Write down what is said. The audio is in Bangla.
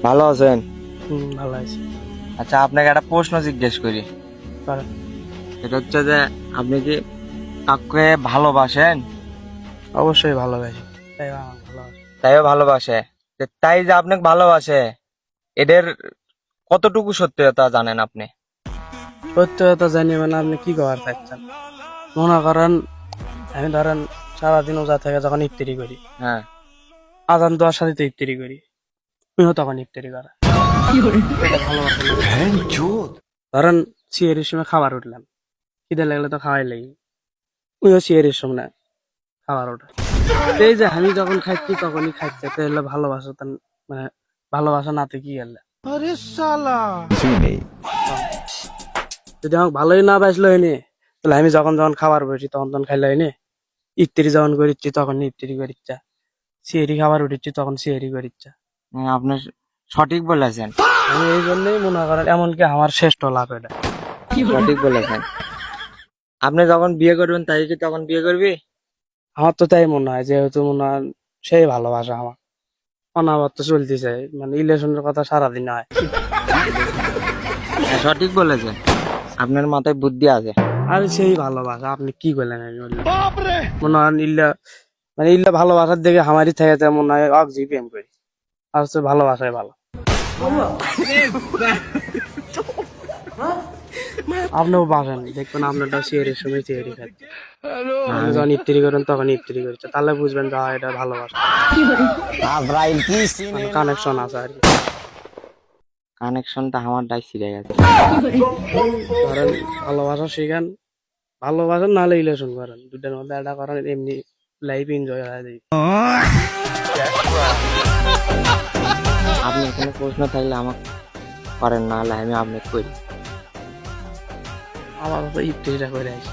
ভালো আছেন? ভালো আছি। আচ্ছা, আপনাকে একটা প্রশ্ন জিজ্ঞেস করি। করেন। সেটা হচ্ছে যে আপনি কি কাউকে ভালোবাসেন? অবশ্যই ভালোবাসি, তাই আমার ভালোবাসি। তাইও ভালোবাসে। তাই যে আপনাকে ভালোবাসে, এদের কতটুকু সত্যতা জানেন আপনি? সত্যতা জানি মানে আপনি কি করার চাচ্ছেন? মনে করেন আমি ধরেন সারাদিন ওজা থেকে যখন ইফতারি করি, হ্যাঁ। আজান দেওয়ার সাথে তো ইফতারি করি, তুমিও তখন ইফতারি করা, এটা ভালোবাসা না? ধরেন সিয়ারির সময় খাবার উঠলাম, খিদে লাগলে তো খাওয়াই লাগি, তুমিও সিয়ারির সময় খাবার ওঠে। এই যে আমি যখন খাচ্ছি তখনই খাচ্ছে, তো এলে ভালোবাসা মানে ভালোবাসা নাতে কি গেলে যদি আমাকে ভালোই না বাসলো হয়নি, তাহলে আমি যখন যখন খাবার বসি তখন তখন খাইলে হয়নি। ইফতারি যখন করিচ্ছি তখন ইফতারি করিচ্ছা, সিয়ারি খাবার উঠিচ্ছি তখন সিয়ারি করিচ্ছা। আপনি সঠিক বলেছেন। আমি এই জন্যই মনে করেন এমনকি আমার শ্রেষ্ঠ লাভ এটা। সঠিক বলেছেন। আপনি যখন বিয়ে করবেন তাই কি তখন বিয়ে করবি? আমার তো তাই মনে হয়, যেহেতু মনে হয় সেই ভালোবাসা আমার অনাবর্ত চলতেছে, মানে রিলেশনের কথা সারাদিন হয়। হ্যাঁ, সঠিক বলেছেন। আপনার মাথায় বুদ্ধি আছে। আর সেই ভালোবাসা আপনি কি করলেন? আমি বললাম মনে হয় ইল্লা ভালোবাসার দিকে আমারই থেকে মনে হয় অগজি প্রেম করি, আর হচ্ছে ভালোবাসাই ভালো। আপনিও বাসেন, দেখবেন আপনারটা সিয়ারের সময় সিয়ারি খাচ্ছে, আপনি যখন ইফতারি করেন তখন ইফতারি করছে, তাহলে বুঝবেন যে এটা ভালোবাসা, মানে কানেকশন আছে আর কি। কানেকশনটা আমার ডাই ছিঁড়ে গেছে। ধরেন ভালোবাসা শিখেন, ভালোবাসেন নাহলে রিলেশন করেন, দুটার মধ্যে একটা করেন, এমনি লাইফ এনজয় হয়ে যায়। আপনি এখানে প্রশ্ন থাকলে আমাকে করেন, না হলে আমি আপনাকে করি। আমার ইফতারিটা করে আসি।